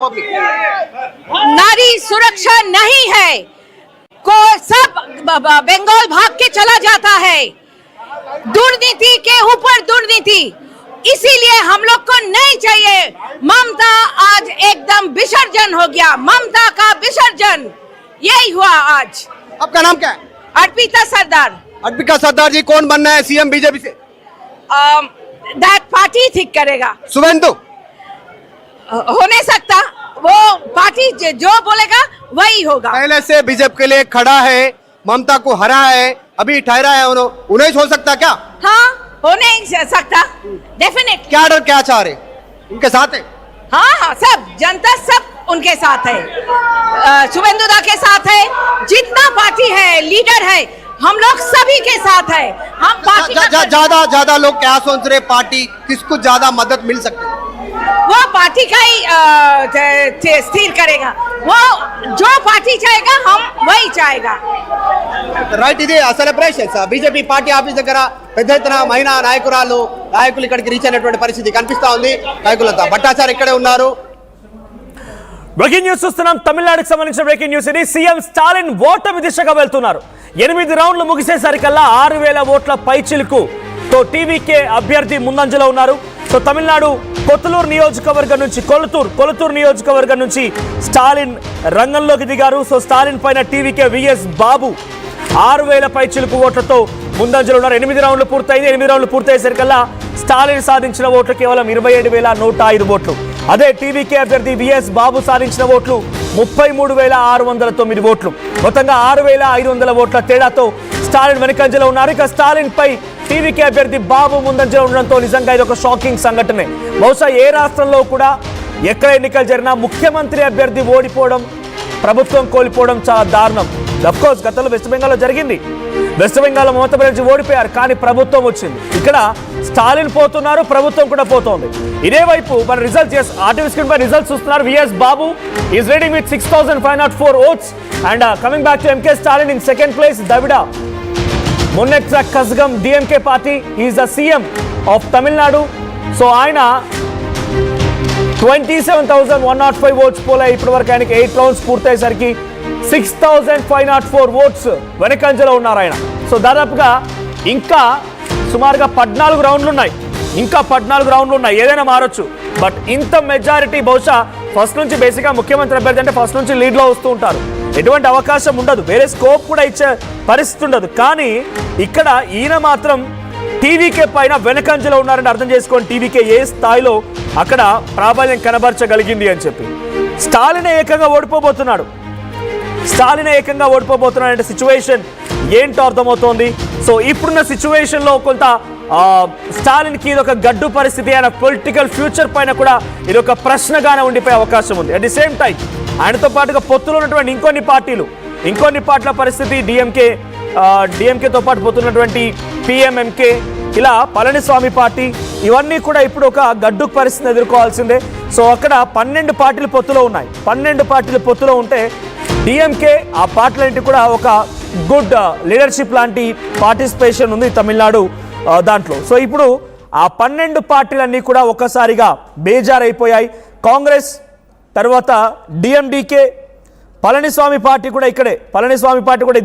नारी सुरक्षा नहीं है को सब बंगाल भाग के चला जाता है। दुर्नीति के ऊपर दुर्नीति, इसीलिए हम लोग को नहीं चाहिए। ममता आज एकदम विसर्जन हो गया, ममता का विसर्जन यही हुआ आज। आपका नाम क्या है? अर्पिता सरदार। अर्पिता सरदार जी कौन बनना है सीएम बीजेपी से? दैट पार्टी ठीक करेगा। शुभेंदु हो नहीं सकता, वो पार्टी जो बोलेगा वही होगा। पहले से बीजेपी के लिए खड़ा है, ममता को हरा है, अभी ठहरा है, उन्हें हो सकता क्या? हाँ, हो नहीं सकता डेफिनेटली। क्या डर क्या चाह रहे उनके साथ है? हाँ, सब जनता सब उनके साथ है, शुभेंदुदा के साथ है, जितना पार्टी है लीडर है हम लोग सभी के साथ है। हम पार्टी ज्यादा लोग क्या सोच रहे, पार्टी किसको ज्यादा मदद मिल सकती है? वो पार्टी का ही स्थिर करेगा, वो जो पार्टी चाहेगा हम वही चाहेगा। రైట్, ఇది అసలు ప్రెషర్స్ బీజేపీ పార్టీ ఆఫీస్ దగ్గర పెద్ద ఎత్తున మహిళా నాయకులు ఇక్కడికి రీచ్ అయినటువంటి పరిస్థితి కనిపిస్తా ఉంది. నాయకులంతా భట్టాచారి ఇక్కడే ఉన్నారు. బ్రేకింగ్ న్యూస్ చూస్తున్నాం. తమిళనాడుకు సంబంధించిన బ్రేకింగ్ న్యూస్ ఇది. సీఎం స్టాలిన్ ఓటమి దిశగా వెళ్తున్నారు. 8 రౌండ్లు ముగిసేసరికల్లా 6000 ఓట్ల పైచిలుకుతో టీవీకే అభ్యర్థి ముందంజలో ఉన్నారు. సో తమిళనాడు కొత్తూరు నియోజకవర్గం నుంచి కొలతూరు నియోజకవర్గం నుంచి స్టాలిన్ రంగంలోకి దిగారు. సో స్టాలిన్ పైన టీవీకే విఎస్ బాబు 6000 పైచిలుకు ఓట్లతో ముందంజలో ఉన్నారు. 8 రౌండ్లు పూర్తయింది. 8 రౌండ్లు పూర్తయ్యేసరికల్లా స్టాలిన్ సాధించిన ఓట్లు కేవలం 27,105 ఓట్లు. అదే టీవీకే అభ్యర్థి విఎస్ బాబు సాధించిన ఓట్లు 33,609 ఓట్లు. మొత్తంగా 6,500 ఓట్ల తేడాతో స్టాలిన్ వెనుకంజలో ఉన్నారు. ఇక స్టాలిన్ పై టీవీకే అభ్యర్థి బాబు ముందంజలో ఉండడంతో నిజంగా ఇది ఒక షాకింగ్ సంఘటనే. బహుశా ఏ రాష్ట్రంలో కూడా ఎక్కడ ఎన్నికలు జరిగినా ముఖ్యమంత్రి అభ్యర్థి ఓడిపోవడం, ప్రభుత్వం కోల్పోవడం చాలా దారుణం. అఫ్కోర్స్ గతంలో వెస్ట్ బెంగాల్లో జరిగింది. వెస్ట్ బెంగాల్లో మమతా బెనర్జీ ఓడిపోయారు, కానీ ప్రభుత్వం వచ్చింది. ఇక్కడ స్టాలిన్ పోతున్నారు, ప్రభుత్వం కూడా పోతోంది. ఇదే వైపు మన రిజల్ట్స్ ఆర్టీవీ స్క్రీన్ పై రిజల్ట్స్ చూస్తున్నారు. VS Babu is leading with 6,504 votes and coming back to MK Stalin in second place. దవిడా Munnetra Kazhagam DMK party is the CM of Tamil Nadu. So ఆయన 27,105 ఓట్స్ పోలాయి. ఇప్పటి వరకు ఆయనకి 8 రౌండ్స్ పూర్తయ్యేసరికి 6,504 ఓట్స్ వెనకంజలో ఉన్నారు ఆయన. సో దాదాపుగా ఇంకా సుమారుగా 14 రౌండ్లు ఉన్నాయి. ఏదైనా మారొచ్చు. బట్ ఇంత మెజారిటీ బహుశా ఫస్ట్ నుంచి బేసిక్గా ముఖ్యమంత్రి అభ్యర్థి అంటే ఫస్ట్ నుంచి లీడ్లో వస్తూ ఉంటారు. ఎటువంటి అవకాశం ఉండదు, వేరే స్కోప్ కూడా ఇచ్చే పరిస్థితి ఉండదు. కానీ ఇక్కడ ఈయన మాత్రం టీవీకే పైన వెనకంజలో ఉన్నారని అర్థం చేసుకోండి. టీవీకే ఏ స్థాయిలో అక్కడ ప్రాబల్యం కనబరచగలిగింది అని చెప్పి. స్టాలిన్ ఏకంగా ఓడిపోబోతున్నాడు అంటే సిచ్యువేషన్ ఏంటో అర్థమవుతోంది. సో ఇప్పుడున్న సిచ్యువేషన్లో కొంత స్టాలిన్కి ఇది ఒక గడ్డు పరిస్థితి. ఆయన పొలిటికల్ ఫ్యూచర్ పైన కూడా ఇది ఒక ప్రశ్నగానే ఉండిపోయే అవకాశం ఉంది. అట్ ది సేమ్ టైం ఆయనతో పాటుగా పొత్తులో ఉన్నటువంటి ఇంకొన్ని పార్టీల పరిస్థితి, డిఎంకేతో పాటు పొత్తున్నటువంటి పిఎంఎంకే, ఇలా పళనిస్వామి పార్టీ, ఇవన్నీ కూడా ఇప్పుడు ఒక గడ్డు పరిస్థితిని ఎదుర్కోవాల్సిందే. సో అక్కడ 12 పార్టీలు పొత్తులో ఉన్నాయి. 12 పార్టీలు పొత్తులో ఉంటే డిఎంకే ఆ పార్టీలన్నింటి కూడా ఒక గుడ్ లీడర్షిప్ లాంటి పార్టిసిపేషన్ ఉంది తమిళనాడు దాంట్లో. సో ఇప్పుడు ఆ 12 పార్టీలన్నీ కూడా ఒక్కసారిగా బేజారైపోయాయి. కాంగ్రెస్ తర్వాత డిఎండికే, పళనిస్వామి పార్టీ కూడా ఇక్కడే,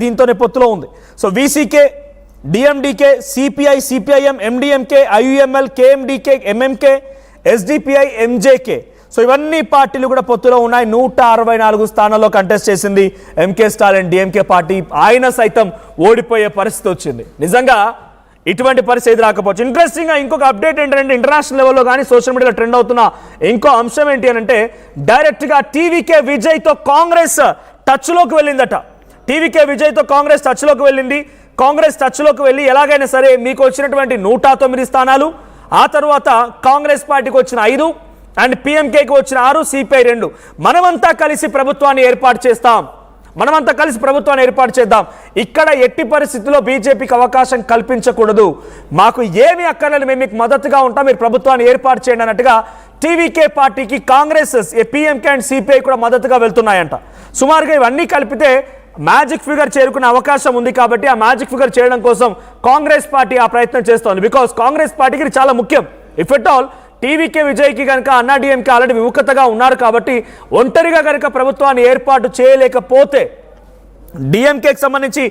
దీంతోనే పొత్తులో ఉంది. So VCK, DMDK, CPI, CPIM, MDMK, IUML, KMDK, MMK, SDPI, MJK. So ఇవన్నీ పార్టీలు కూడా పొత్తులో ఉన్నాయి. 164 స్థానాల్లో కంటెస్ట్ చేసింది ఎంకే స్టాలిన్ డిఎంకే పార్టీ. ఆయన సైతం ఓడిపోయే పరిస్థితి వచ్చింది. నిజంగా ఇటువంటి పరిస్థితి రాకపోవచ్చు. ఇంట్రెస్టింగ్గా ఇంకొక అప్డేట్ ఏంటంటే ఇంటర్నేషనల్ లెవెల్లో కానీ సోషల్ మీడియాలో ట్రెండ్ అవుతున్న ఇంకో అంశం ఏంటి అని అంటే డైరెక్ట్గా టీవీకే విజయ్తో కాంగ్రెస్ టచ్లోకి వెళ్ళిందట. కాంగ్రెస్ టచ్లోకి వెళ్ళి ఎలాగైనా సరే మీకు వచ్చినటువంటి 109 స్థానాలు, ఆ తర్వాత కాంగ్రెస్ పార్టీకి వచ్చిన 5 అండ్ పిఎంకేకి వచ్చిన 6, సిపిఐ 2, మనమంతా కలిసి ప్రభుత్వాన్ని ఏర్పాటు చేద్దాం. ఇక్కడ ఎట్టి పరిస్థితుల్లో బీజేపీకి అవకాశం కల్పించకూడదు, మాకు ఏమి అక్కర్లేదు, మేము మీకు మద్దతుగా ఉంటాం, మీరు ప్రభుత్వాన్ని ఏర్పాటు చేయండి అన్నట్టుగా టీవీకే పార్టీకి కాంగ్రెస్, పిఎంకే అండ్ సిపిఐ కూడా మద్దతుగా వెళ్తున్నాయంట. సుమారుగా ఇవన్నీ కలిపితే మ్యాజిక్ ఫిగర్ చేరుకునే అవకాశం ఉంది. కాబట్టి ఆ మ్యాజిక్ ఫిగర్ చేయడం కోసం కాంగ్రెస్ పార్టీ ఆ ప్రయత్నం చేస్తోంది. బికాస్ కాంగ్రెస్ పార్టీకి చాలా ముఖ్యం. ఇఫ్ ఎట్ ఆల్ టీవీకే విజయ్కి కనుక అన్నా డిఎంకే ఆల్రెడీ విముఖతగా ఉన్నారు కాబట్టి ఒంటరిగా కనుక ప్రభుత్వాన్ని ఏర్పాటు చేయలేకపోతే డిఎంకేకి సంబంధించి